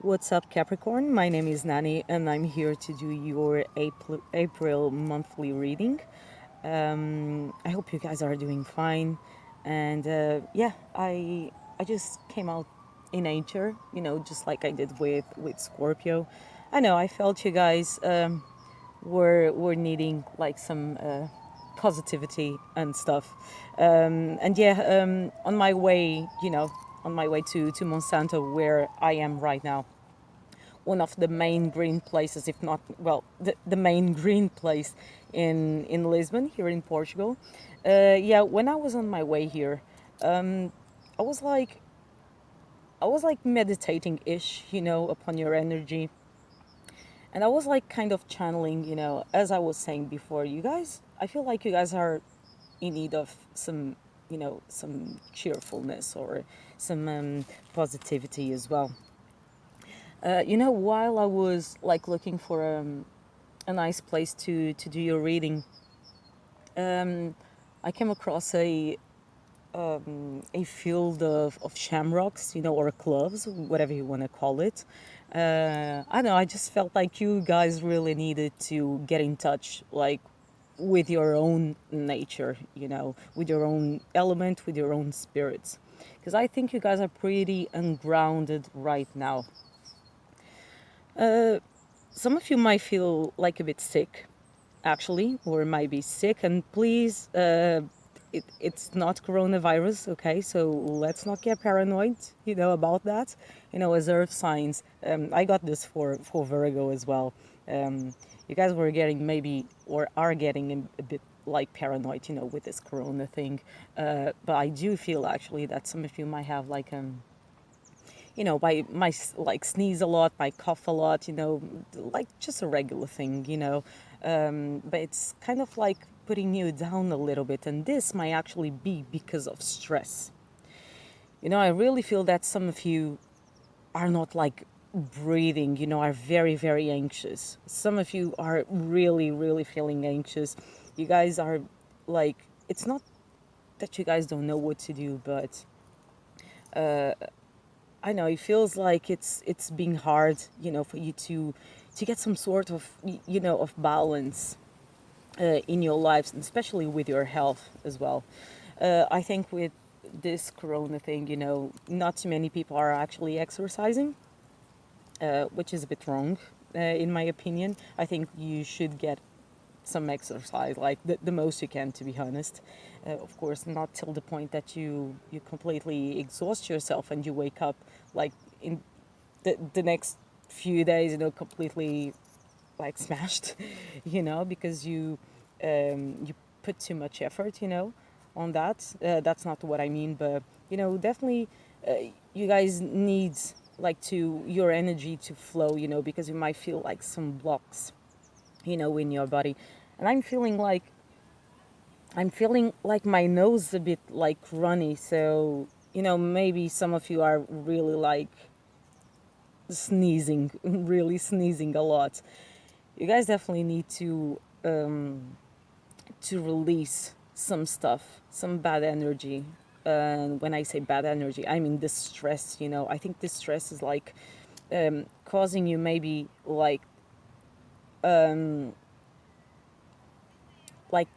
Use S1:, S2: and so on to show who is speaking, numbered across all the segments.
S1: What's up, Capricorn? My name is Nani, and I'm here to do your April monthly reading. I hope you guys are doing fine, and yeah, I just came out in nature, just like I did with Scorpio. I know I felt you guys were needing like some positivity and stuff, and yeah, on my way, on my way to Monsanto, where I am right now, one of the main green places, if not, well, the main green place in Lisbon, here in Portugal. Yeah, when I was on my way here, I was like, I was like meditating ish, upon your energy. And I was like kind of channeling, as I was saying before, you guys, I feel like you guys are in need of some, some cheerfulness or some positivity as well. While I was like looking for a nice place to do your reading, I came across a field of shamrocks, or cloves, whatever you want to call it. I don't know, I just felt like you guys really needed to get in touch, like with your own nature, with your own element, with your own spirits. Because I think you guys are pretty ungrounded right now. Some of you might feel like a bit sick, actually, or might be sick, and please, it's not coronavirus, okay? So let's not get paranoid, about that. As earth signs, I got this for Virgo as well. You guys were getting maybe, or are getting a bit like paranoid, with this corona thing. But I do feel actually that some of you might have like my like sneeze a lot, my cough a lot, like just a regular thing, but it's kind of like putting you down a little bit, and this might actually be because of stress. I really feel that some of you are not like breathing, are very, very anxious. Some of you are really, really feeling anxious. You guys are like, it's not that you guys don't know what to do, but I know it feels like it's being hard, for you to get some sort of of balance in your lives, and especially with your health as well. I think with this corona thing, not too many people are actually exercising, which is a bit wrong, in my opinion. I think you should get some exercise, like the most you can, to be honest. Of course, not till the point that you completely exhaust yourself and you wake up like in the next few days, completely like smashed, because you put too much effort, on that. That's not what I mean, but definitely, you guys need like to your energy to flow, because you might feel like some blocks, in your body. And I'm feeling like my nose a bit like runny. So, maybe some of you are really like sneezing, really sneezing a lot. You guys definitely need to release some stuff, some bad energy. And when I say bad energy, I mean the stress, I think this stress is like causing you maybe like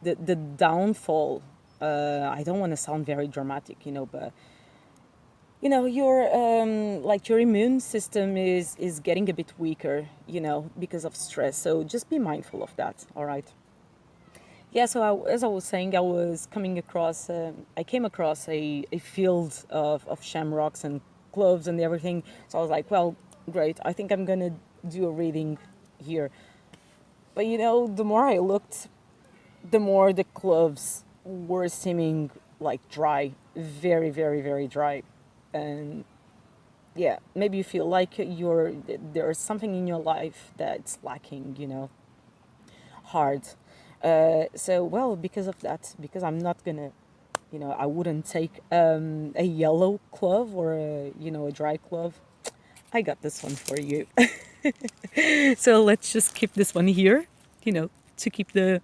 S1: the downfall. I don't want to sound very dramatic, but your like your immune system is getting a bit weaker, because of stress. So just be mindful of that. All right. Yeah. So as I was saying, I came across a field of shamrocks and cloves and everything. So I was like, well, great. I think I'm gonna do a reading here. But the more I looked, the more the cloves were seeming like dry, very, very, very dry. And yeah, maybe you feel like there's something in your life that's lacking, hard. So, well, because of that, because I'm not gonna, I wouldn't take a yellow clove or a dry clove. I got this one for you. So let's just keep this one here, to keep the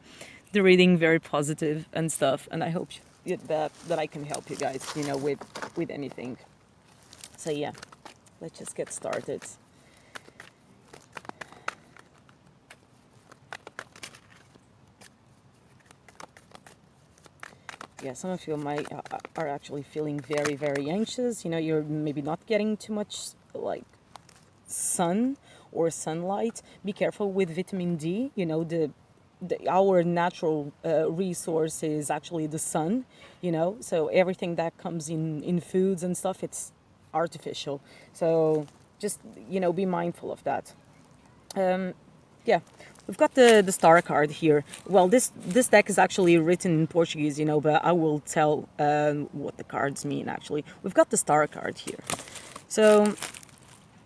S1: reading very positive and stuff. And I hope that I can help you guys, with anything. So yeah, let's just get started. yeah, some of you might are actually feeling very, very anxious. You know, you're maybe not getting too much like sun or sunlight. Be careful with vitamin D. You know, our natural resource is actually the sun. You know, so everything that comes in foods and stuff, it's artificial. So just, you know, be mindful of that. Yeah, we've got the star card here. Well, this deck is actually written in Portuguese, you know, but I will tell what the cards mean. Actually, we've got the star card here. So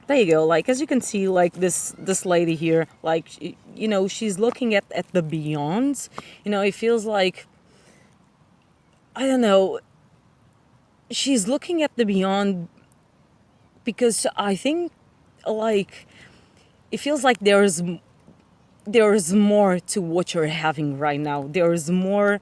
S1: there you go. Like, as you can see, like this lady here, like, you know, she's looking at the beyond. You know, it feels like, I don't know, she's looking at the beyond because I think, like, it feels like there's more to what you're having right now. There's more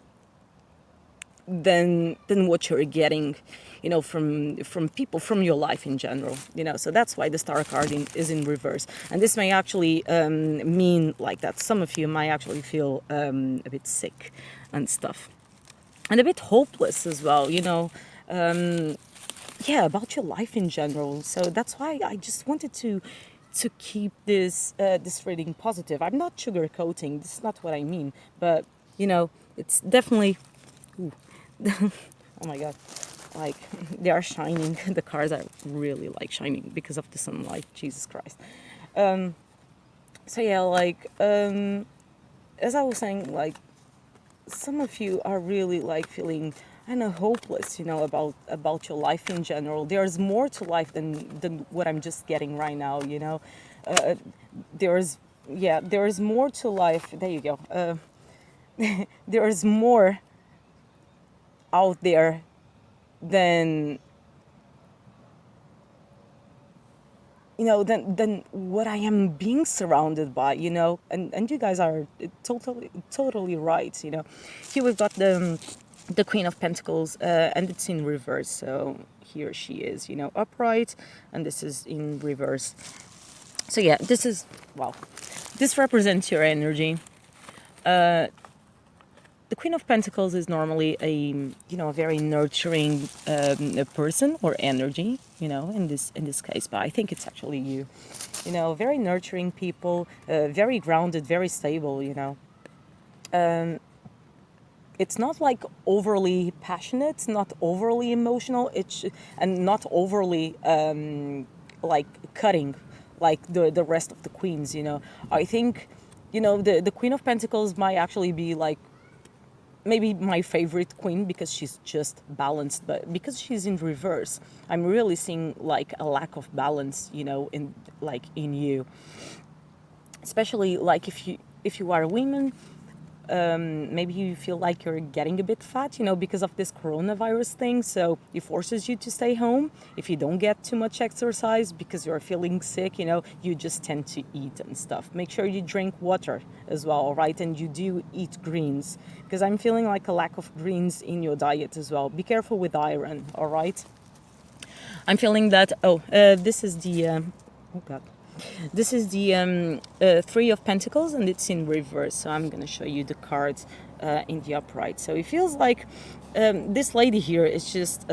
S1: than what you're getting, you know, from people, from your life in general, you know. So that's why the star card is in reverse, and this may actually mean like that some of you might actually feel a bit sick and stuff, and a bit hopeless as well, you know. Yeah, about your life in general. So that's why I just wanted to keep this reading positive. I'm not sugarcoating. This is not what I mean, but you know, it's definitely. Ooh, oh my god, like they are shining. The cards are really like shining because of the sunlight. Jesus Christ. So yeah, like as I was saying, like some of you are really like feeling, I know, hopeless, you know, about your life in general. There's more to life than what I'm just getting right now, you know. There's there is more to life. There you go. There is more out there than, you know, than what I am being surrounded by, you know. And you guys are totally right, you know. Here we've got the Queen of Pentacles, and it's in reverse. So here she is, you know, upright, and this is in reverse. So yeah, this is, wow, this represents your energy. The Queen of Pentacles is normally a, you know, a very nurturing person or energy, you know, in this case. But I think it's actually you, you know, very nurturing people, very grounded, very stable, you know. It's not like overly passionate, not overly emotional. And not overly like cutting, like the rest of the queens, you know. I think, you know, the Queen of Pentacles might actually be like maybe my favorite queen because she's just balanced, but because she's in reverse, I'm really seeing like a lack of balance, you know, in you, especially like if you are a woman. Maybe you feel like you're getting a bit fat, you know, because of this coronavirus thing. So it forces you to stay home. If you don't get too much exercise because you're feeling sick, you know, you just tend to eat and stuff. Make sure you drink water as well, right? And you do eat greens, because I'm feeling like a lack of greens in your diet as well. Be careful with iron, all right? I'm feeling that, this is the, oh God. This is the Three of Pentacles, and it's in reverse. So I'm going to show you the cards in the upright. So it feels like this lady here is just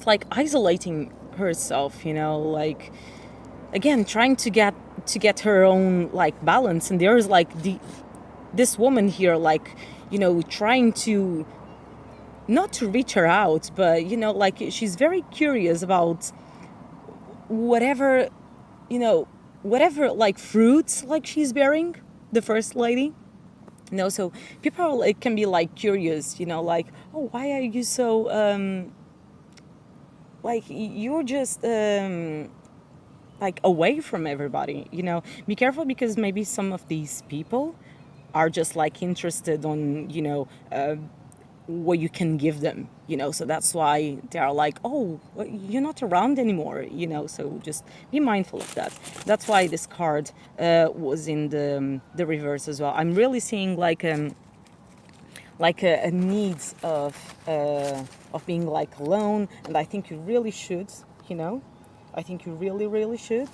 S1: like isolating herself, you know, like, again, trying to get her own like balance. And there's like this woman here, like, you know, trying to, not to reach her out, but, you know, like she's very curious about whatever, you know, whatever like fruits like she's bearing, the first lady, you know. So people are, like, can be like curious, you know, like, oh, why are you so like you're just like away from everybody, you know. Be careful, because maybe some of these people are just like interested on, you know, what you can give them, you know. So that's why they are like, oh, well, you're not around anymore, you know. So just be mindful of that. That's why this card was in the reverse as well. I'm really seeing like a need of being like alone, and I think you really should, you know. I think you really should.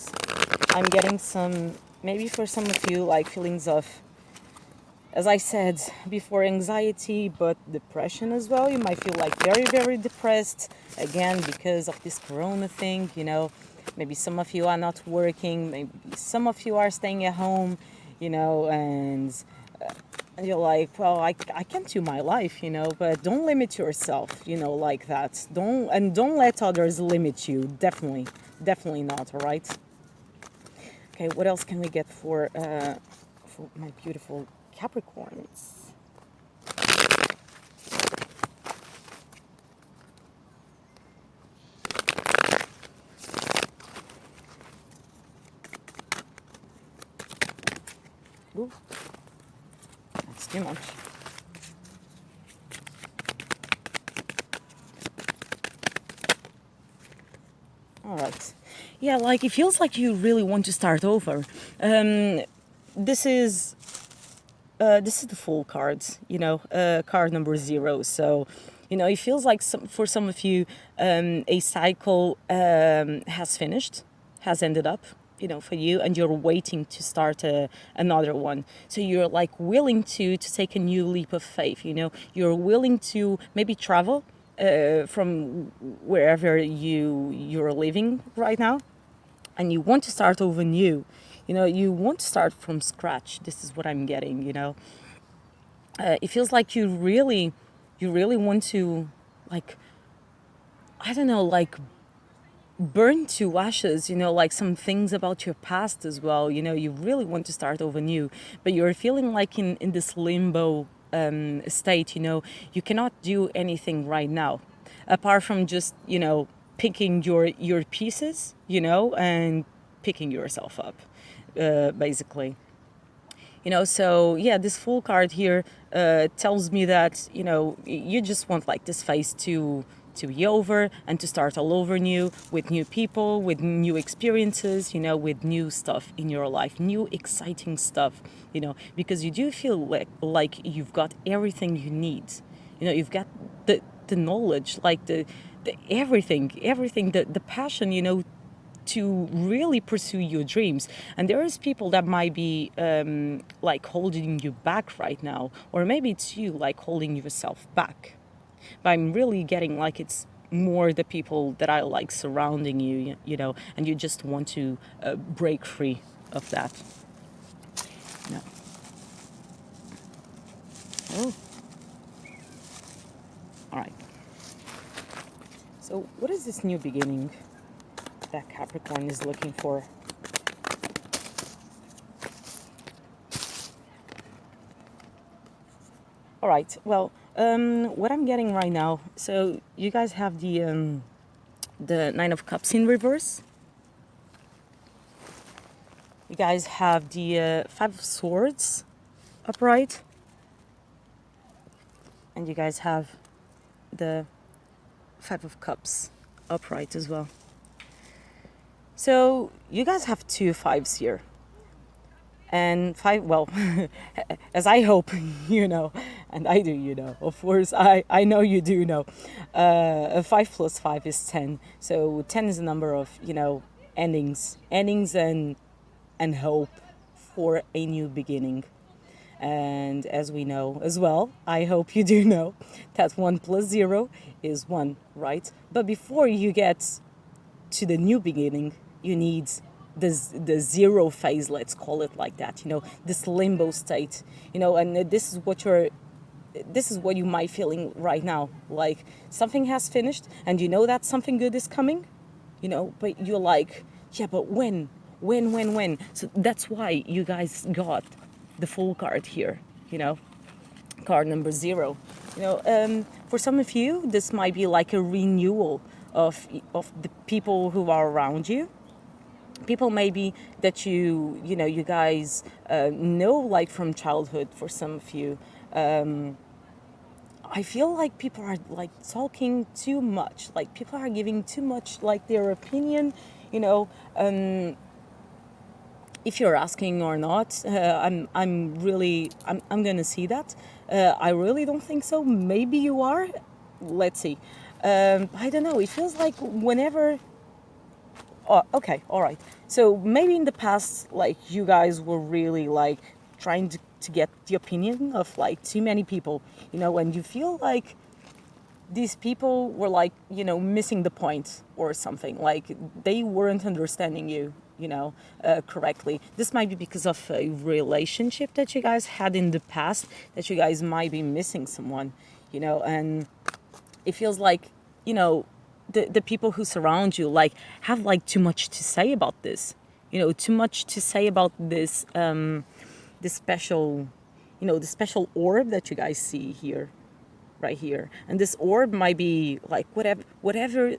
S1: I'm getting some, maybe for some of you, like feelings of as I said before, anxiety, but depression as well. You might feel like very, very depressed, again, because of this corona thing, you know. Maybe some of you are not working, maybe some of you are staying at home, you know, and you're like, well, I can't do my life, you know, but don't limit yourself, you know, like that. Don't let others limit you. Definitely not, all right? Okay, what else can we get for my beautiful Capricorns? Ooh, that's too much. All right. Yeah, like it feels like you really want to start over. This is the full cards, you know, card number 0. So, you know, it feels like for some of you, a cycle has finished, has ended up, you know, for you, and you're waiting to start another one. So you're like willing to take a new leap of faith, you know, you're willing to maybe travel from wherever you're living right now, and you want to start over new. You know, you want to start from scratch. This is what I'm getting, you know. It feels like you really want to, like, I don't know, like burn to ashes, you know, like some things about your past as well. You know, you really want to start over new, but you're feeling like in this limbo state, you know, you cannot do anything right now apart from just, you know, picking your pieces, you know, and picking yourself up, basically. You know, so yeah, this full card here tells me that, you know, you just want like this phase to be over and to start all over new with new people, with new experiences, you know, with new stuff in your life, new exciting stuff, you know, because you do feel like you've got everything you need. You know, you've got the knowledge, like the everything, the passion, you know, to really pursue your dreams. And there is people that might be like holding you back right now, or maybe it's you like holding yourself back. But I'm really getting like it's more the people that I like surrounding you, you know, and you just want to break free of that. No. Oh, all right. So what is this new beginning that Capricorn is looking for? All right. Well, what I'm getting right now. So you guys have the Nine of Cups in reverse. You guys have the Five of Swords upright, and you guys have the Five of Cups upright as well. So you guys have two fives here. And five, well, as I hope you know, and I do, you know, of course, I know you do know. 5 plus 5 is 10. So 10 is a number of, you know, endings and hope for a new beginning. And as we know as well, I hope you do know that 1 plus 0 is 1, right? But before you get to the new beginning, you need the zero phase, let's call it like that, you know, this limbo state, you know, and this is what you might feeling right now, like something has finished and you know that something good is coming, you know, but you're like, yeah, but when? So that's why you guys got the full card here, you know, card number 0. You know, for some of you, this might be like a renewal of the people who are around you. People maybe that you know, you guys know, like from childhood. For some of you, I feel like people are like talking too much. Like people are giving too much, like their opinion. You know, if you're asking or not, I'm gonna see that. I really don't think so. Maybe you are. Let's see. I don't know. It feels like whenever. Oh, okay, all right. So maybe in the past, like you guys were really like trying to get the opinion of like too many people, and you feel like these people were like, missing the point or something, like they weren't understanding you, correctly. This might be because of a relationship that you guys had in the past, that you guys might be missing someone, and it feels like, the people who surround you like have like too much to say about this, too much to say about this, this special, the special orb that you guys see here, right here. And this orb might be like whatever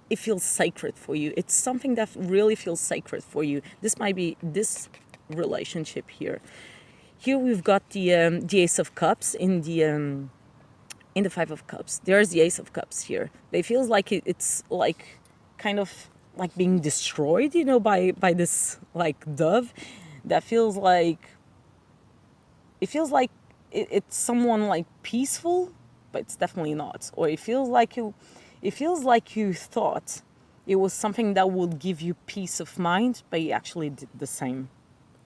S1: it feels sacred for you. It's something that really feels sacred for you. This might be this relationship here. Here we've got the Ace of Cups in the Five of Cups. There's the Ace of Cups here. It feels like it's like kind of like being destroyed, by this like dove. That feels like it's someone like peaceful, but it's definitely not. Or it feels like you thought it was something that would give you peace of mind, but it actually did the same.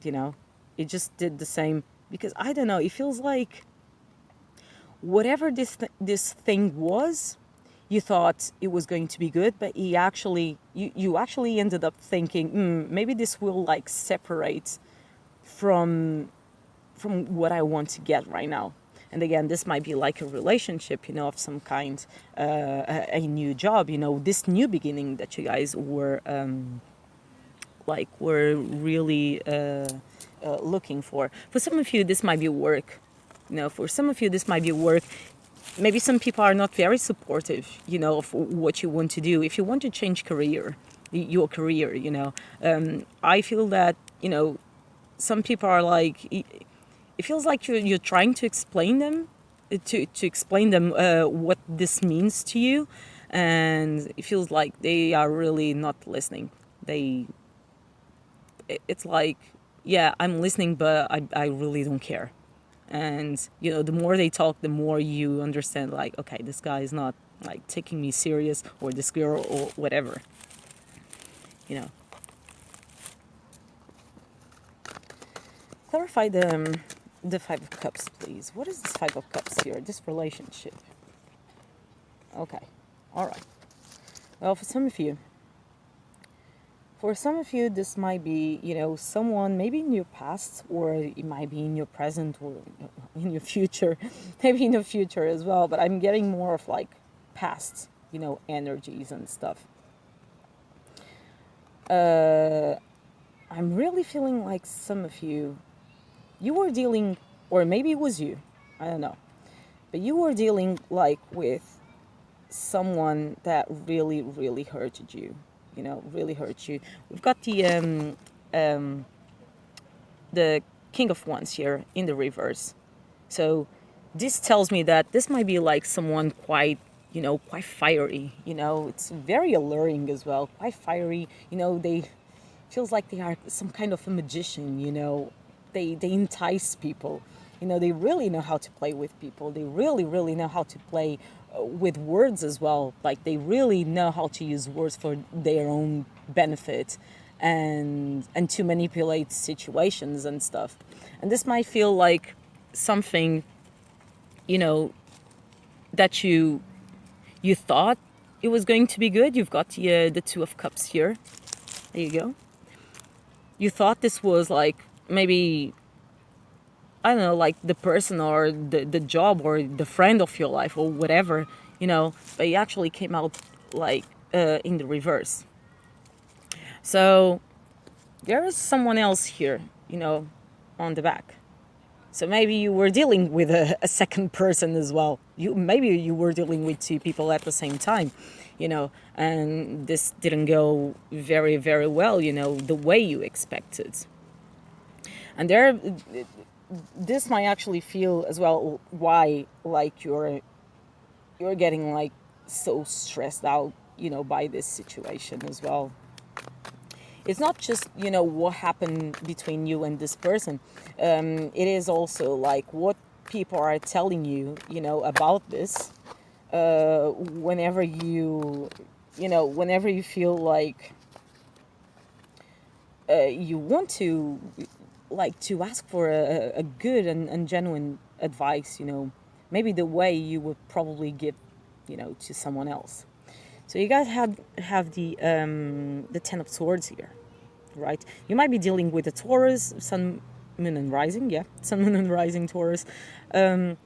S1: It just did the same, because I don't know. It feels like whatever this thing was, you thought it was going to be good, but you actually ended up thinking, maybe this will like separate from what I want to get right now. And again, this might be like a relationship, of some kind, a new job, this new beginning that you guys were really looking for. For some of you, this might be work. For some of you, this might be work. Maybe some people are not very supportive, of what you want to do. If you want to change your career, I feel that, some people are like, it feels like you're trying to explain them, what this means to you, and it feels like they are really not listening. It's like, yeah, I'm listening, but I really don't care. And, the more they talk, the more you understand, like, okay, this guy is not, like, taking me serious, or this girl, or whatever. Clarify the Five of Cups, please. What is this Five of Cups here? This relationship. Okay. All right. Well, for some of you, this might be, someone maybe in your past, or it might be in your present, or in your future, maybe in the future as well. But I'm getting more of like past, energies and stuff. I'm really feeling like some of you were dealing, or maybe it was you, I don't know, but you were dealing like with someone that really, really hurted you. Really hurt you. We've got the King of Wands here in the reverse. So this tells me that this might be like someone quite fiery. It's very alluring as well. Quite fiery. They feels like they are some kind of a magician. They entice people. They really know how to play with people. They really, really know how to play with words as well. Like, they really know how to use words for their own benefit, and to manipulate situations and stuff. And this might feel like something, that you thought it was going to be good. You've got the Two of Cups here. There you go. You thought this was like maybe, I don't know, like the person or the job or the friend of your life or whatever, but it actually came out like in the reverse. So there is someone else here, on the back. So maybe you were dealing with a second person as well. Maybe you were dealing with two people at the same time, and this didn't go very, very well, the way you expected. And this might actually feel as well why, like, you're getting like so stressed out, by this situation as well. It's not just, what happened between you and this person. It is also like what people are telling you, about this. Whenever you feel like you want to like to ask for a good and genuine advice, maybe the way you would probably give, to someone else. So you guys have the Ten of Swords here, right? You might be dealing with a Taurus, Sun, Moon, and Rising, yeah, Sun, Moon, and Rising Taurus, and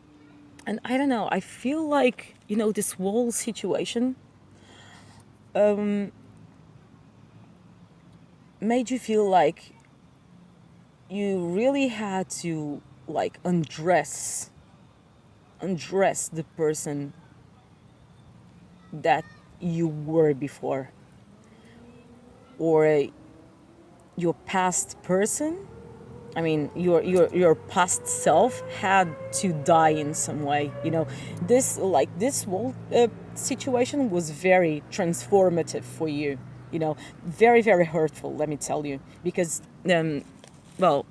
S1: I don't know. I feel like this whole situation made you feel like you really had to like undress the person that you were before, or your past person. I mean, your past self had to die in some way. This whole situation was very transformative for you. Very, very hurtful. Let me tell you, because well,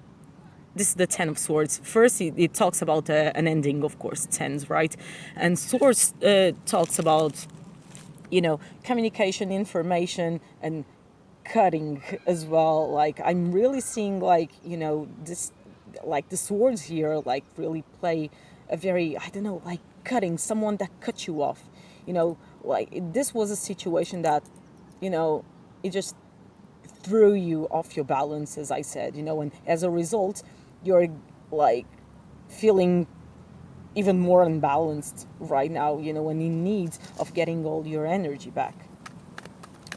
S1: this is the Ten of Swords. First, it talks about an ending, of course, tens, right? And Swords talks about, communication, information, and cutting as well. Like, I'm really seeing, like, this, like, the swords here, like, really play a very, I don't know, like, cutting, someone that cut you off. Like, this was a situation that, it just threw you off your balance, as I said, and as a result, you're like feeling even more unbalanced right now, and in need of getting all your energy back,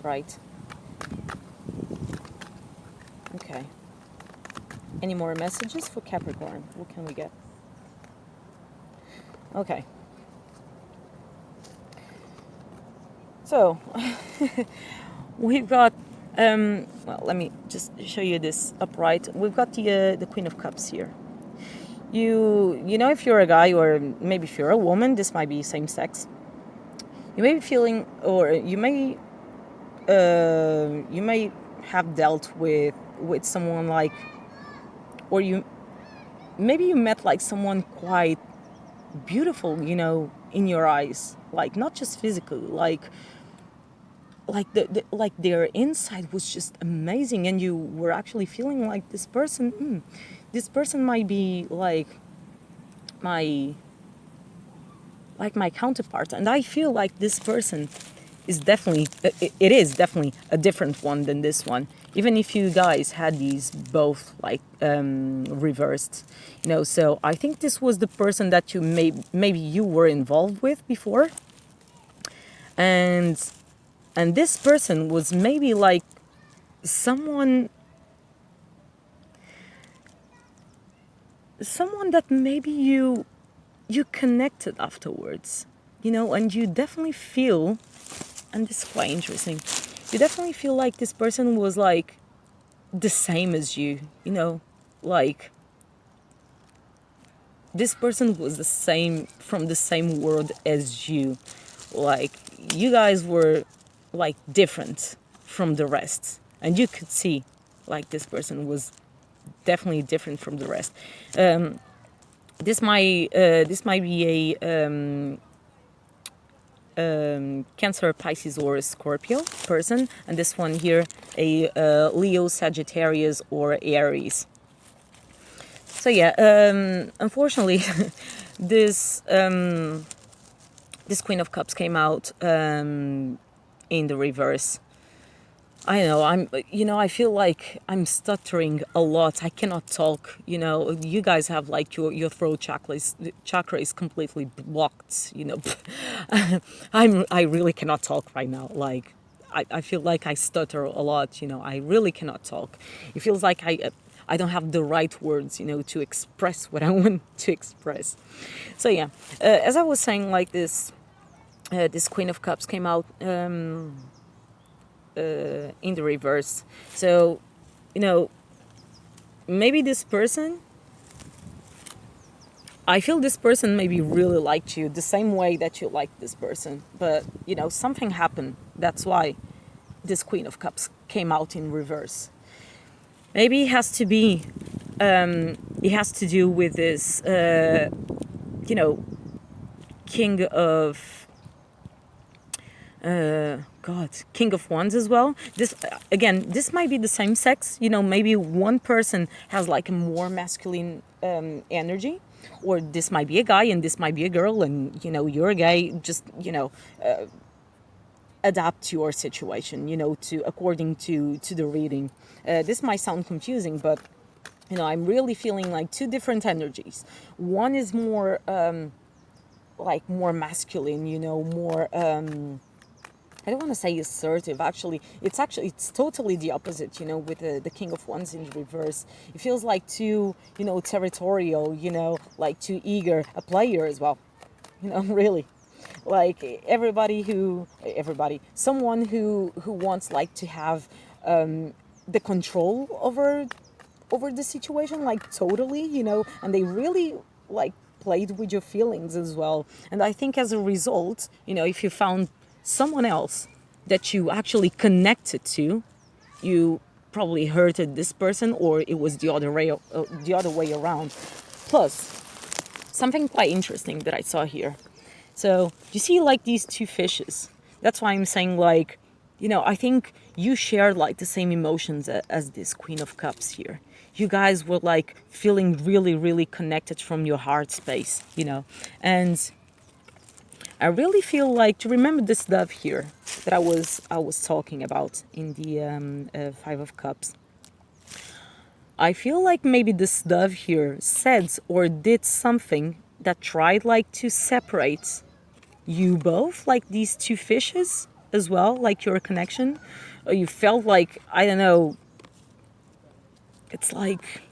S1: right? Okay. Any more messages for Capricorn? What can we get? Okay. So, we've got, well, let me just show you this upright. We've got the Queen of Cups here. If you're a guy, or maybe if you're a woman, this might be same sex. You may be feeling, or you may have dealt with someone like, or maybe you met like someone quite beautiful, in your eyes, like not just physically, like like their inside was just amazing, and you were actually feeling like this person might be like my counterpart. And I feel like this person is definitely a different one than this one, even if you guys had these both like reversed, so I think this was the person that you maybe you were involved with before, and this person was maybe like someone that maybe you connected afterwards, and you definitely feel, and this is quite interesting, you definitely feel like this person was like the same as you, like this person was the same, from the same world as you, like you guys were like different from the rest, and you could see like this person was definitely different from the rest. This might be a Cancer, Pisces, or a Scorpio person, and this one here a Leo, Sagittarius, or Aries. So yeah, unfortunately, this Queen of Cups came out in the reverse. I know, I feel like I'm stuttering a lot. I cannot talk, you guys have like your throat chakra is completely blocked, I really cannot talk right now. Like, I feel like I stutter a lot, I really cannot talk. It feels like I don't have the right words, to express what I want to express. So yeah, as I was saying, like this Queen of Cups came out, in the reverse. So, maybe this person, I feel this person maybe really liked you the same way that you liked this person, but something happened. That's why this Queen of Cups came out in reverse. Maybe it has to be, it has to do with this, King of God, King of Wands as well. This again, this might be the same sex. You know, maybe one person has like a more masculine energy, or this might be a guy and this might be a girl, and you know, you're a guy. Just adapt your situation. You know, to according to the reading. This might sound confusing, but I'm really feeling like two different energies. One is more like more masculine. More. I don't want to say assertive. It's totally the opposite. With the King of Wands in reverse, it feels like too, territorial. Like too eager, a player as well. Really, like someone who wants like to have the control over the situation, like totally. And they really like played with your feelings as well. And I think as a result, if you found someone else that you actually connected to, you probably hurted this person, or it was the other way around. Plus, something quite interesting that I saw here. So you see, like these two fishes. That's why I'm saying, like, I think you share like the same emotions as this Queen of Cups here. You guys were like feeling really, really connected from your heart space, and I really feel like to remember this dove here that I was talking about in the Five of Cups. I feel like maybe this dove here said or did something that tried like to separate you both, like these two fishes as well, like your connection. Or you felt like, I don't know, it's like,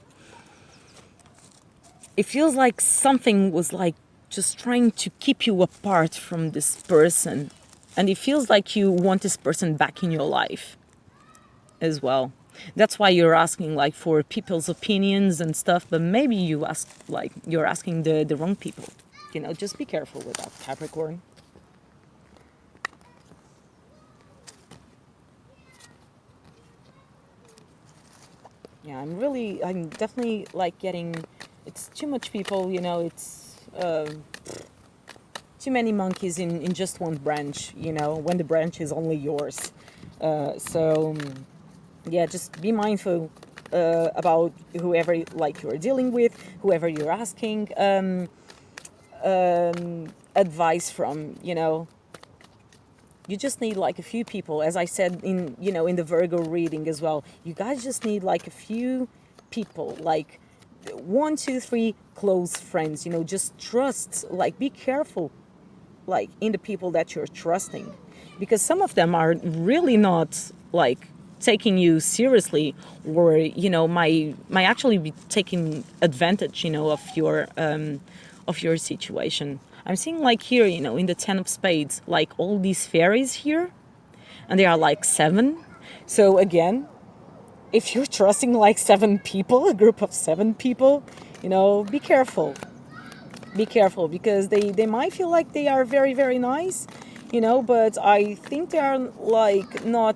S1: it feels like something was like just trying to keep you apart from this person. And it feels like you want this person back in your life as well. That's why you're asking like for people's opinions and stuff, but maybe you're asking the wrong people. Just be careful with that, Capricorn. Yeah, I'm definitely like getting, it's too much people, it's too many monkeys in just one branch, when the branch is only yours. So yeah, just be mindful about whoever like you're dealing with, whoever you're asking advice from. You just need like a few people, as I said in the Virgo reading as well. You guys just need like a few people, like 1, 2, 3 close friends. Just trust, like be careful like in the people that you're trusting, because some of them are really not like taking you seriously, or might actually be taking advantage of your situation. I'm seeing like here, in the 10 of spades, like all these fairies here, and they are like 7. So again, if you're trusting like 7 people, a group of 7 people, be careful. Be careful, because they might feel like they are very, very nice, but I think they are like not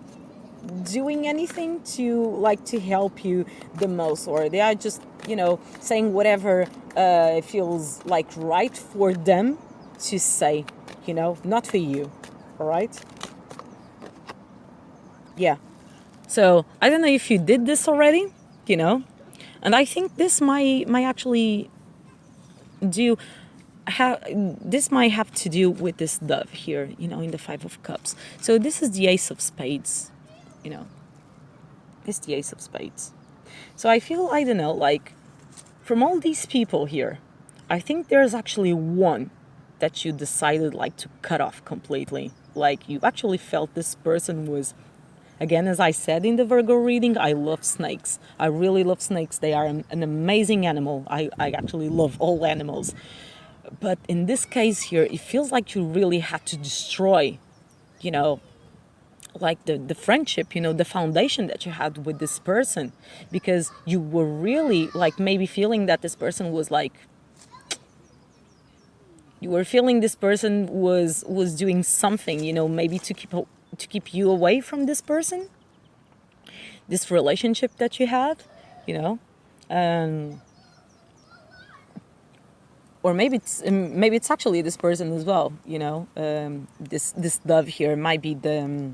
S1: doing anything to help you the most, or they are just saying whatever feels like right for them to say, not for you. All right. Yeah. So I don't know if you did this already, and I think this might actually do this might have to do with this dove here, in the Five of Cups. So this is the Ace of Spades, it's the Ace of Spades. So I feel, I don't know, like from all these people here, I think there's actually one that you decided like to cut off completely. Like you actually felt this person was, again, as I said in the Virgo reading, I love snakes. I really love snakes. They are an amazing animal. I actually love all animals. But in this case here, it feels like you really had to destroy, like the friendship, the foundation that you had with this person, because you were really like maybe feeling that this person was like, you were feeling this person was doing something, maybe to keep you away from this person, this relationship that you had, um, or maybe it's actually this person as well. This dove here might be the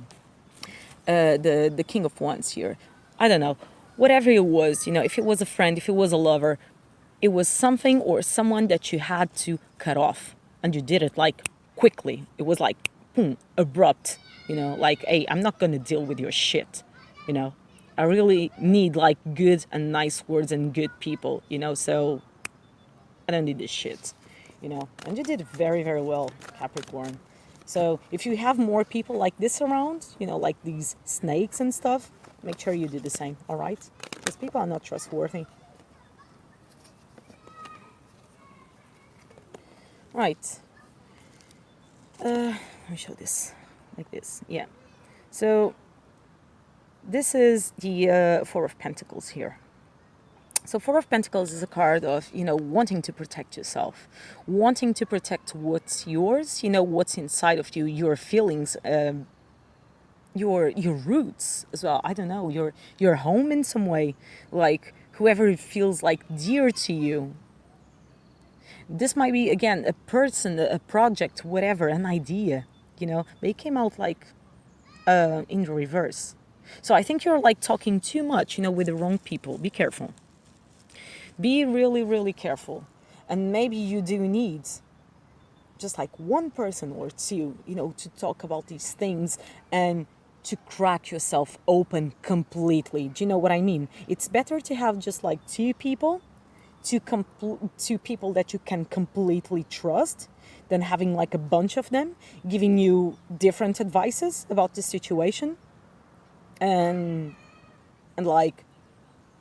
S1: King of Wands here. I don't know. Whatever it was, if it was a friend, if it was a lover, it was something or someone that you had to cut off, and you did it like quickly. It was like boom, abrupt. Like, hey, I'm not gonna deal with your shit. I really need like good and nice words and good people. So I don't need this shit. And you did very, very well, Capricorn. So if you have more people like this around, like these snakes and stuff, make sure you do the same, all right? Because people are not trustworthy. Right. Let me show this like this. Yeah. So this is the Four of Pentacles here. So Four of Pentacles is a card of, wanting to protect yourself, wanting to protect what's yours, what's inside of you, your feelings, your roots as well. I don't know, your home in some way, like whoever feels like dear to you. This might be, again, a person, a project, whatever, an idea, They came out like in the reverse. So I think you're like talking too much, with the wrong people. Be careful. Be really, really careful. And maybe you do need just like one person or two, to talk about these things and to crack yourself open completely. Do you know what I mean? It's better to have just like two people, two people that you can completely trust, than having like a bunch of them giving you different advices about the situation and like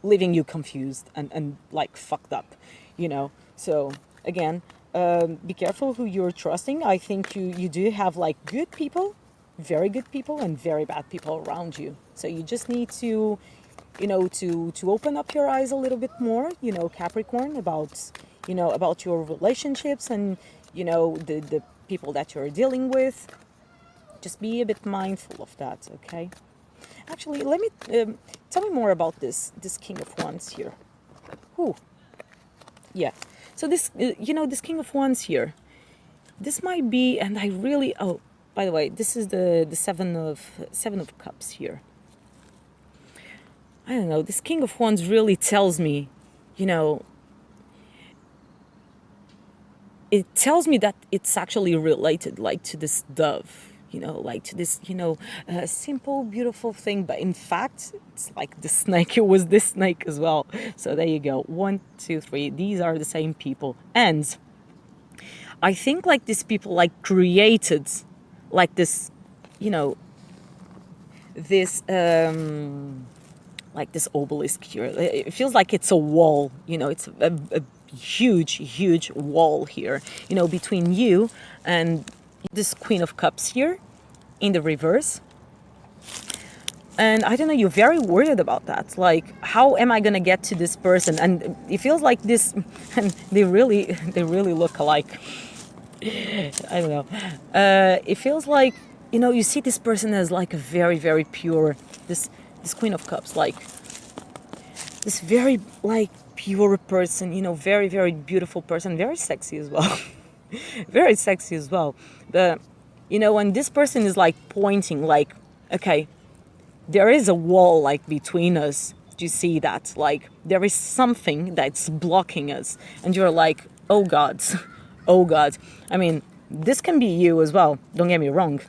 S1: leaving you confused and like fucked up, So again, be careful who you're trusting. I think you do have like good people, very good people, and very bad people around you. So you just need to, to open up your eyes a little bit more, Capricorn, about your relationships and, the people that you're dealing with. Just be a bit mindful of that, okay? Actually, let me tell me more about this King of Wands here. Whew. Yeah. So this, this King of Wands here, this might be, and I really, oh, by the way, this is the Seven of Cups here. I don't know. This King of Wands really tells me, it tells me that it's actually related, like to this dove. Like to this, simple, beautiful thing. But in fact, it's like the snake. It was this snake as well. So there you go. 1, 2, 3. These are the same people. And I think like these people like created like this, this, like this obelisk here. It feels like it's a wall, it's a huge, huge wall here, between you and this Queen of Cups here in the reverse. And I don't know, you're very worried about that. Like, how am I gonna get to this person? And it feels like this, and they really look alike. I don't know. It feels like, you see this person as like a very, very pure, this Queen of Cups, like this very like pure person, very, very beautiful person, very sexy as well. Very sexy as well. But, when this person is like pointing, like, okay, there is a wall like between us. Do you see that? Like, there is something that's blocking us. And you're like, oh God, oh God. I mean, this can be you as well. Don't get me wrong.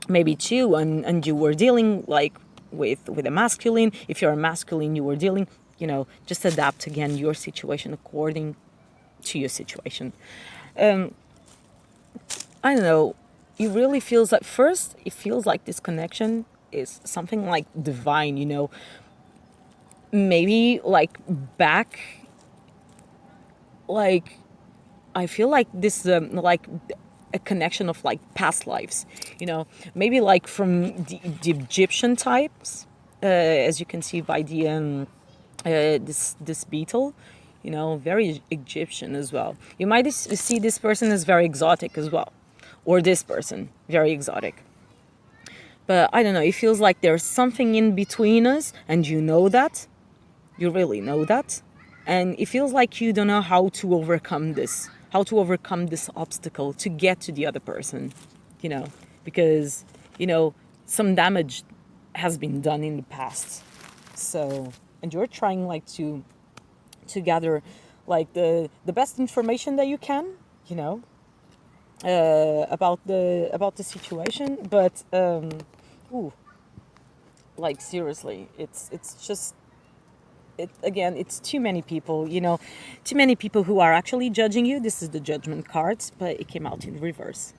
S1: Maybe too, and you were dealing like with a masculine. If you're a masculine, you were dealing, just adapt again your situation according to your situation. I don't know, it really feels like, first, it feels like this connection is something like divine, maybe like back, like, I feel like this, like a connection of like past lives, maybe like from the Egyptian types, as you can see by the, this beetle, very Egyptian as well. You might see this person as very exotic as well. Or this person, very exotic. But I don't know, it feels like there's something in between us, and you know that. You really know that. And it feels like you don't know how to overcome this. how to overcome this obstacle to get to the other person, you know, because, you know, some damage has been done in the past. So, and you're trying like to gather like the best information that you can, you know, about the situation. But ooh, like seriously, it's just it again. It's too many people, you know, too many people who are actually judging you. This is the judgment cards, but it came out in reverse.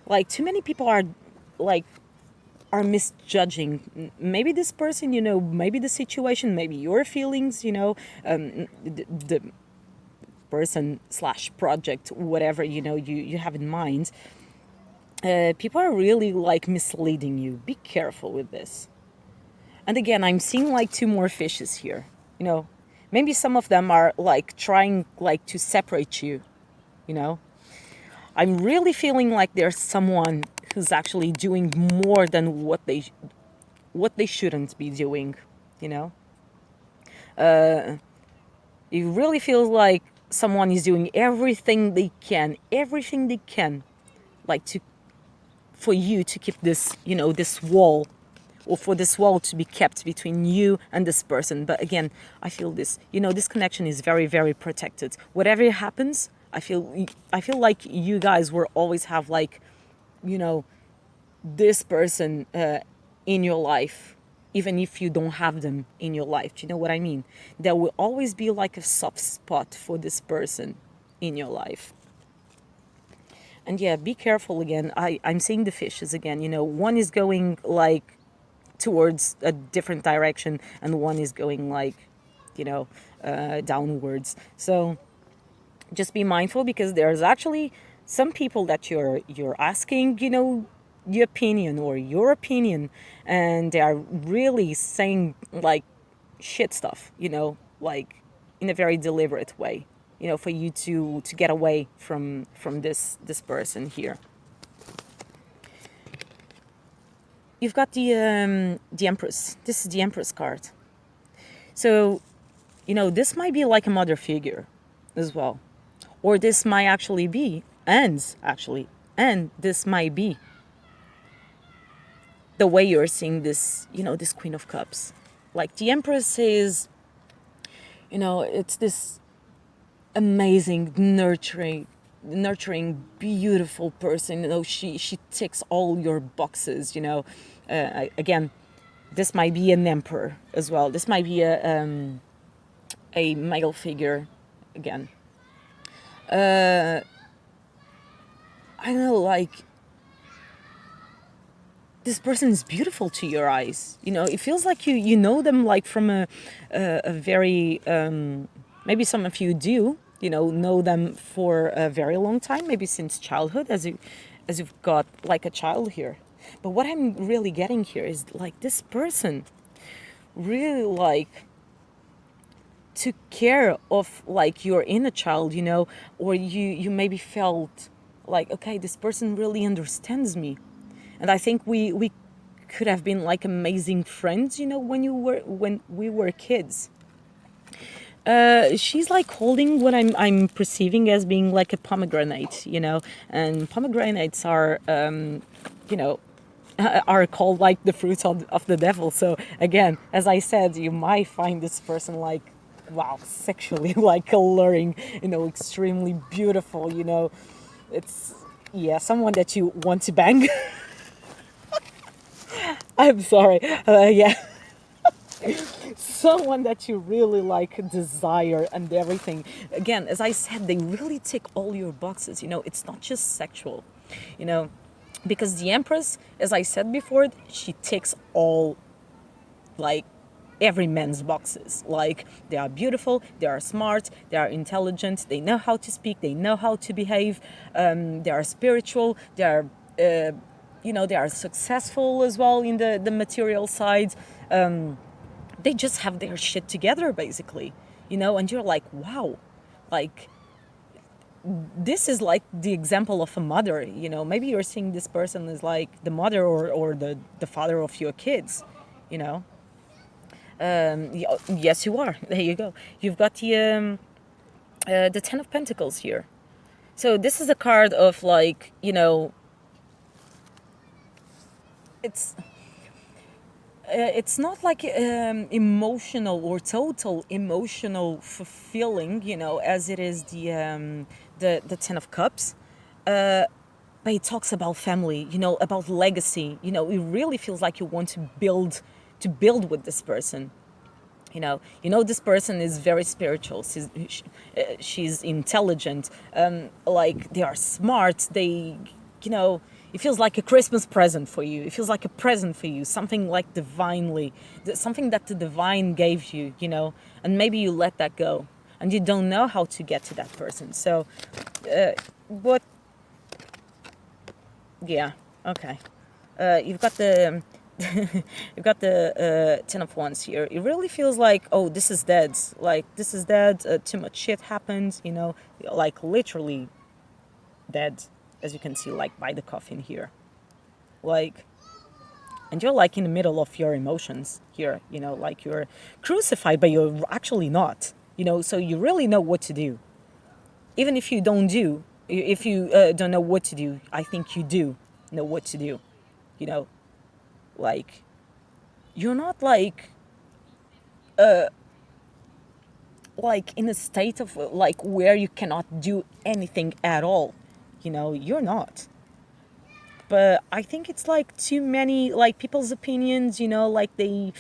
S1: Like too many people like are misjudging maybe this person, you know, maybe the situation, maybe your feelings, you know, the person slash project, whatever, you know, you have in mind. People are really like misleading you. Be careful with this. And again, I'm seeing like two more fishes here, you know. Maybe some of them are like trying like to separate you, you know. I'm really feeling like there's someone who's actually doing more than what they shouldn't be doing, you know. It really feels like someone is doing everything they can, like to for you to keep this, you know, this wall, or for this wall to be kept between you and this person. But again, I feel this, you know, this connection is very, very protected. Whatever happens, I feel like you guys will always have like, you know, this person in your life, even if you don't have them in your life. Do you know what I mean? There will always be like a soft spot for this person in your life. And yeah, be careful again. I'm seeing the fishes again. You know, one is going like towards a different direction, and one is going like, you know, downwards. So just be mindful, because there's actually some people that you're asking, you know, your opinion, and they are really saying like shit stuff, you know, like in a very deliberate way, you know, for you to get away from this person here. You've got the Empress. This is the Empress card. So, you know, this might be like a mother figure as well, or this might actually be, and this might be the way you're seeing this, you know, this Queen of Cups. Like the Empress is, you know, it's this amazing, nurturing, beautiful person. You know, she ticks all your boxes. You know, again, this might be an emperor as well. This might be a male figure again. I don't know, like this person is beautiful to your eyes. You know, it feels like you know them like from a very maybe some of you do, you know them for a very long time, maybe since childhood, as you've got like a child here. But what I'm really getting here is like this person really like took care of like your inner child, you know, or you maybe felt like, okay, this person really understands me. And I think we could have been like amazing friends, you know, when we were kids. She's like holding what I'm perceiving as being like a pomegranate, you know, and pomegranates are, you know, are called like the fruits of the devil. So again, as I said, you might find this person like, wow, sexually like alluring, you know, extremely beautiful, you know, it's, yeah, someone that you want to bang. I'm sorry. Yeah. Someone that you really like desire and everything. Again, as I said, they really tick all your boxes. You know, it's not just sexual, you know, because the Empress, as I said before, she ticks all, like, every man's boxes. Like, they are beautiful, they are smart, they are intelligent, they know how to speak, they know how to behave, they are spiritual, they are you know, they are successful as well in the material side. They just have their shit together, basically, you know, and you're like, wow, like, this is like the example of a mother, you know. Maybe you're seeing this person as like the mother or the father of your kids, you know. Yes, you are. There you go. You've got the Ten of Pentacles here. So this is a card of like, you know, it's it's not like emotional or total emotional fulfilling, you know, as it is the Ten of Cups. But it talks about family, you know, about legacy. You know, it really feels like you want to build with this person. You know, this person is very spiritual. She's intelligent. Like they are smart. You know, it feels like a Christmas present for you. It feels like a present for you. Something like divinely, something that the divine gave you. You know, and maybe you let that go, and you don't know how to get to that person. So, what? Yeah. Okay. You've got the you've got the Ten of Wands here. It really feels like, oh, this is dead. Like this is dead. Too much shit happened. You know, like literally dead, as you can see, like by the coffin here. Like, and you're like in the middle of your emotions here. You know, like you're crucified, but you're actually not. You know, so you really know what to do. Even if you don't do, if you don't know what to do, I think you do know what to do. You know, like you're not like in a state of like where you cannot do anything at all. You know, you're not. But I think it's like too many like people's opinions, you know, like they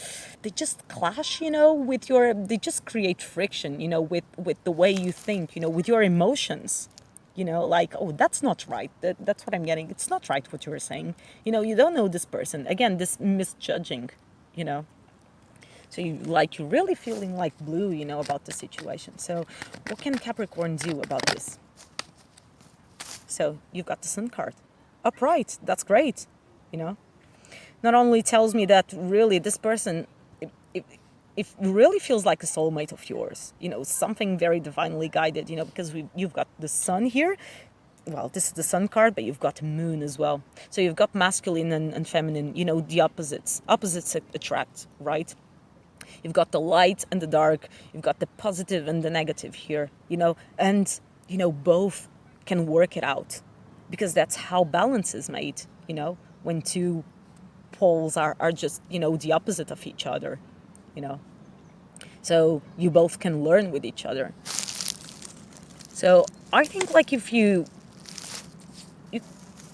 S1: just clash, you know, with your, they just create friction, you know, with the way you think, you know, with your emotions. You know, like, oh, that's not right. That's what I'm getting. It's not right what you were saying. You know, you don't know this person. Again, this misjudging, you know. So you like, you're really feeling like blue, you know, about the situation. So what can Capricorn do about this? So you've got the Sun card. Upright. That's great. You know, not only tells me that really this person, it really feels like a soulmate of yours. You know, something very divinely guided. You know, because you've got the Sun here. Well, this is the Sun card, but you've got the Moon as well. So you've got masculine and feminine. You know, the opposites. Opposites attract, right? You've got the light and the dark. You've got the positive and the negative here, you know, and, you know, both can work it out because that's how balance is made, you know, when two poles are just, you know, the opposite of each other, you know. So you both can learn with each other. So I think like if you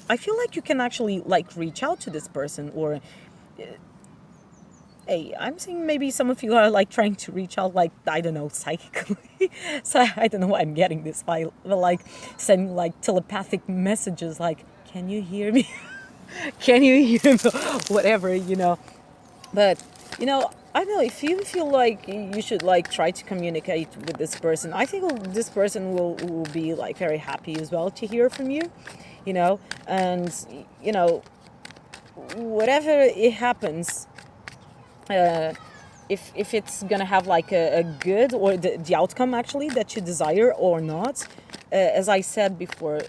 S1: I feel like you can actually like reach out to this person or hey, I'm seeing maybe some of you are like trying to reach out, like, I don't know, psychically. So I don't know why I'm getting this. I like sending like telepathic messages like, can you hear me? Can you hear me? Whatever, you know. But, you know, I don't know, if you feel like you should like try to communicate with this person, I think this person will be like very happy as well to hear from you, you know. And, you know, whatever it happens, if it's gonna have like a good or the outcome actually that you desire or not, as I said before,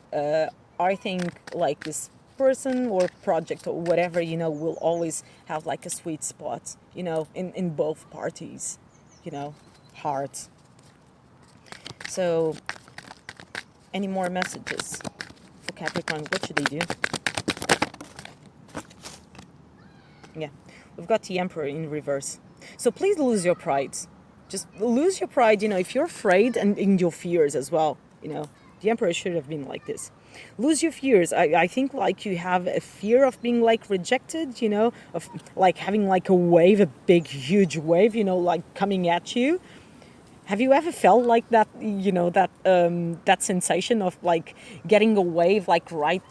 S1: I think like this person or project or whatever, you know, will always have like a sweet spot, you know, in both parties, you know, heart. So any more messages for Capricorn? What should they do? Yeah, we've got the Emperor in reverse. So please lose your pride. Just lose your pride, you know, if you're afraid and in your fears as well, you know. The Emperor should have been like this. Lose your fears. I think like you have a fear of being like rejected, you know, of like having like a wave, a big, huge wave, you know, like coming at you. Have you ever felt like that, you know, that sensation of like getting a wave like right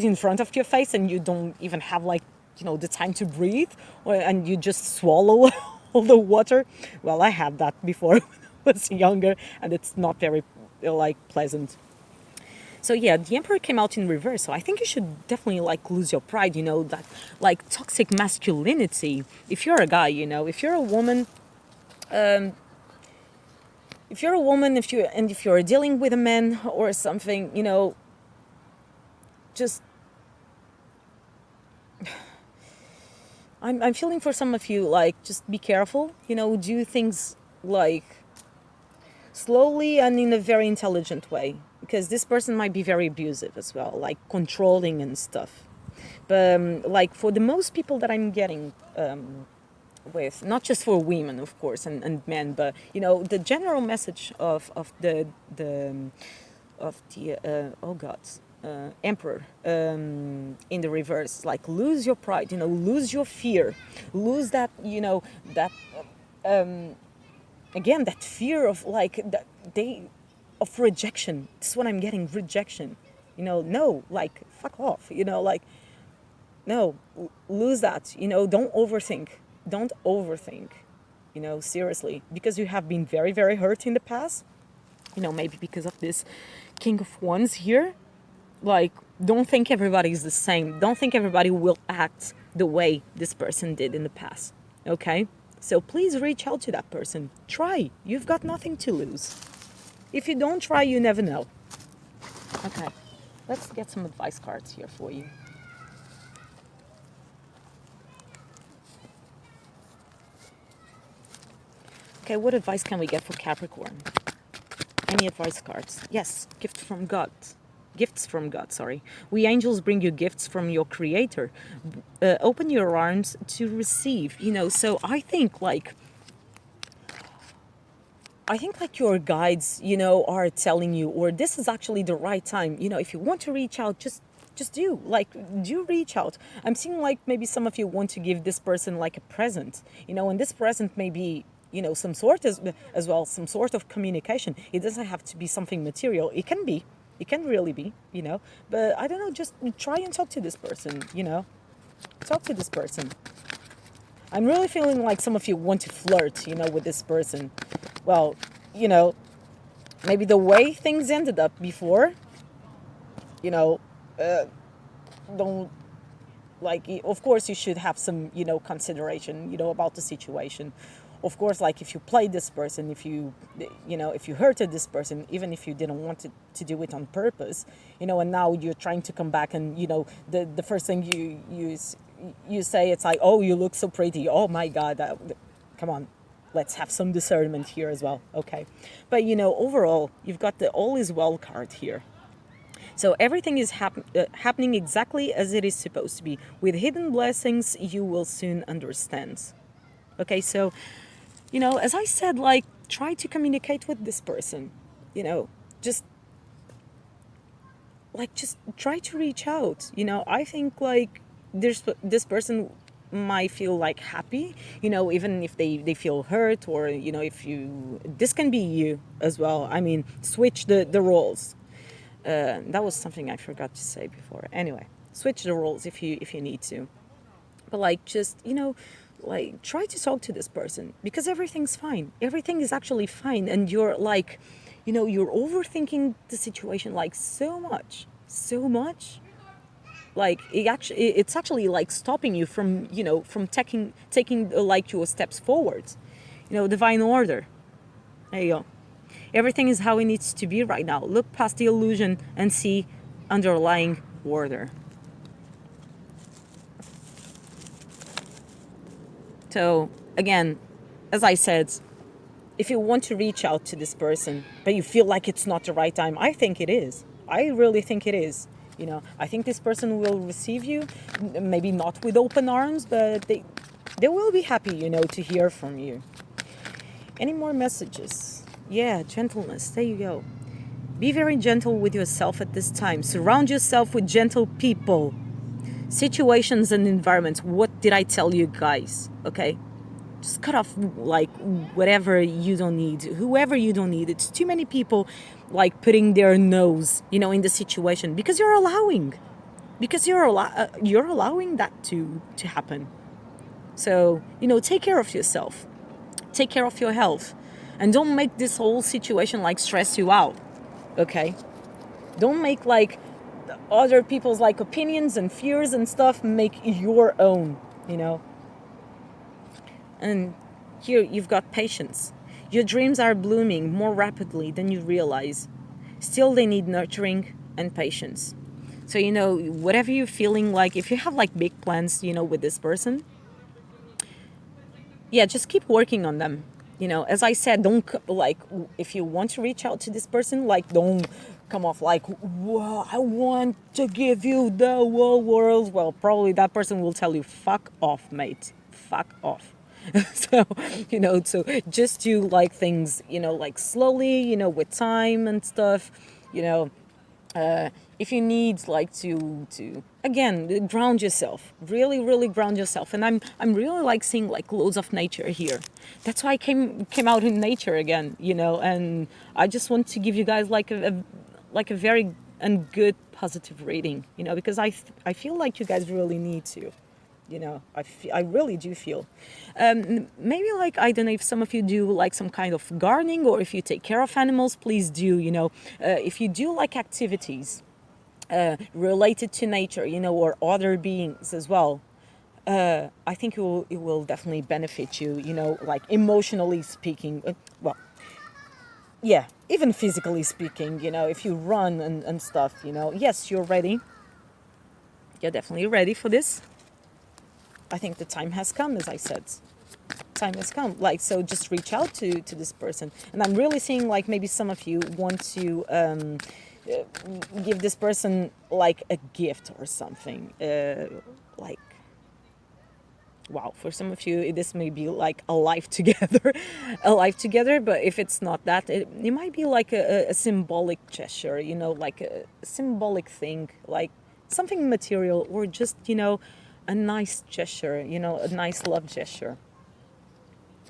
S1: in front of your face and you don't even have like, you know, the time to breathe and you just swallow all the water? Well, I had that before when I was younger and it's not very like pleasant. So yeah, the Emperor came out in reverse. So I think you should definitely like lose your pride, you know, that like toxic masculinity. If you're a guy, you know, if you're a woman, if you're dealing with a man or something, you know, just I'm feeling for some of you like just be careful, you know, do things like slowly and in a very intelligent way. because this person might be very abusive as well, like controlling and stuff. But like for the most people that I'm getting with, not just for women, of course, and men, but you know, the general message of the oh god, emperor in the reverse, like lose your pride, you know, lose your fear, lose that, you know, that again, that fear of like that they of rejection. This is what I'm getting, rejection, you know. No, like fuck off, you know, like no, lose that, you know. Don't overthink, you know, seriously, because you have been very, very hurt in the past, you know, maybe because of this King of Wands here. Like, don't think everybody's the same. Don't think everybody will act the way this person did in the past. Okay? So please reach out to that person. Try. You've got nothing to lose. If you don't try, you never know. Okay. Let's get some advice cards here for you. Okay, what advice can we get for Capricorn? Any advice cards? Yes, gift from God. Gifts from God, sorry. We angels bring you gifts from your creator. Open your arms to receive, you know. So I think like your guides, you know, are telling you, or this is actually the right time. You know, if you want to reach out, just do reach out. I'm seeing like maybe some of you want to give this person like a present, you know, and this present may be, you know, some sort as well, some sort of communication. It doesn't have to be something material. It can really be, you know, but I don't know, just try and talk to this person, you know, talk to this person. I'm really feeling like some of you want to flirt, you know, with this person. Well, you know, maybe the way things ended up before, you know, don't, like, of course you should have some, you know, consideration, you know, about the situation. Of course, like if you played this person, if you know, if you hurted this person, even if you didn't want to do it on purpose, you know, and now you're trying to come back and, you know, the first thing you say, it's like, oh, you look so pretty. Oh my God, come on. Let's have some discernment here as well. Okay. But, you know, overall, you've got the all is well card here. So everything is happening exactly as it is supposed to be. With hidden blessings, you will soon understand. Okay, so, you know, as I said, like, try to communicate with this person. You know, just try to reach out. You know, I think, like, this person might feel, like, happy, you know, even if they feel hurt, or, you know, this can be you as well. I mean, switch the roles. That was something I forgot to say before. Anyway, switch the roles if you need to. But, like, just, you know, like, try to talk to this person, because everything's fine. Everything is actually fine. And you're like, you know, you're overthinking the situation like so much. Like, it's actually like stopping you from, you know, from taking like your steps forward. You know, divine order. There you go. Everything is how it needs to be right now. Look past the illusion and see underlying order. So, again, as I said, if you want to reach out to this person, but you feel like it's not the right time, I think it is. I really think it is. You know, I think this person will receive you, maybe not with open arms, but they will be happy, you know, to hear from you. Any more messages? Yeah, gentleness. There you go. Be very gentle with yourself at this time. Surround yourself with gentle people. Situations and environments. What did I tell you guys? Okay? Just cut off, like, whatever you don't need, whoever you don't need. It's too many people, like, putting their nose, you know, in the situation, because you're allowing that to happen. So, you know, take care of yourself, take care of your health, and don't make this whole situation, like, stress you out. Okay? Don't make, like, other people's, like, opinions and fears and stuff make your own, you know. And here you've got patience. Your dreams are blooming more rapidly than you realize. Still, they need nurturing and patience. So, you know, whatever you're feeling like, if you have, like, big plans, you know, with this person, yeah, just keep working on them. You know, as I said, don't, like, if you want to reach out to this person, like, don't come off like, whoa, I want to give you the whole world. Well, probably that person will tell you, fuck off, mate. Fuck off. So, so just do like things, like slowly, with time and stuff, you know, if you need like to again ground yourself, really ground yourself. And I'm really like seeing like loads of nature here. That's why I came out in nature again, and I just want to give you guys like a very and good positive reading, because I feel like you guys really need to. I really do feel. Maybe like, I don't know if some of you do like some kind of gardening, or if you take care of animals, please do, if you do like activities related to nature, or other beings as well. I think it will definitely benefit you, like emotionally speaking. Well, yeah, even physically speaking, if you run and stuff, yes, you're ready. You're definitely ready for this. I think the time has come, as I said. Time has come. Like, so just reach out to this person. And I'm really seeing like maybe some of you want to give this person like a gift or something. Like, wow, for some of you, this may be like a life together, a life together. But if it's not that, it might be like a symbolic gesture, like a symbolic thing, like something material, or just, a nice gesture, a nice love gesture.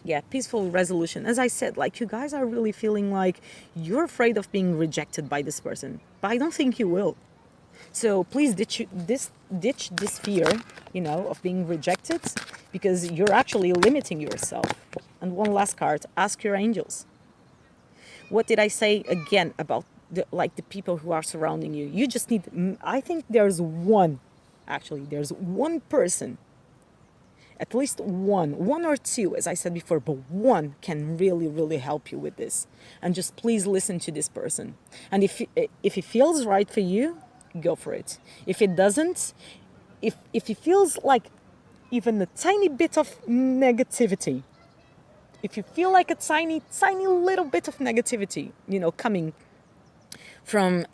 S1: Yeah, peaceful resolution. As I said, like, you guys are really feeling like you're afraid of being rejected by this person, but I don't think you will. So please ditch this fear, of being rejected, because you're actually limiting yourself. And one last card, ask your angels. What did I say again about the people who are surrounding you? You just need, I think there's one person, at least one or two, as I said before, but one can really help you with this. And just please listen to this person. And if it feels right for you, go for it. If it doesn't, if it feels like even a tiny bit of negativity, if you feel like a tiny little bit of negativity, coming from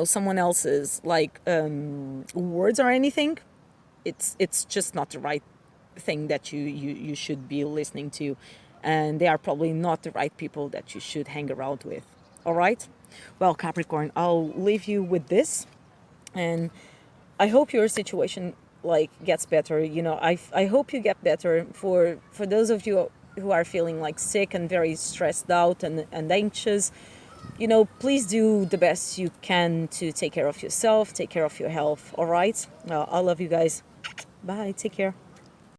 S1: someone else's like words or anything, it's just not the right thing that you should be listening to, and they are probably not the right people that you should hang around with. All right, well, Capricorn, I'll leave you with this, and I hope your situation like gets better. I hope you get better. For those of you who are feeling like sick and very stressed out and anxious, please do the best you can to take care of yourself, take care of your health. All right, I love you guys. Bye, take care.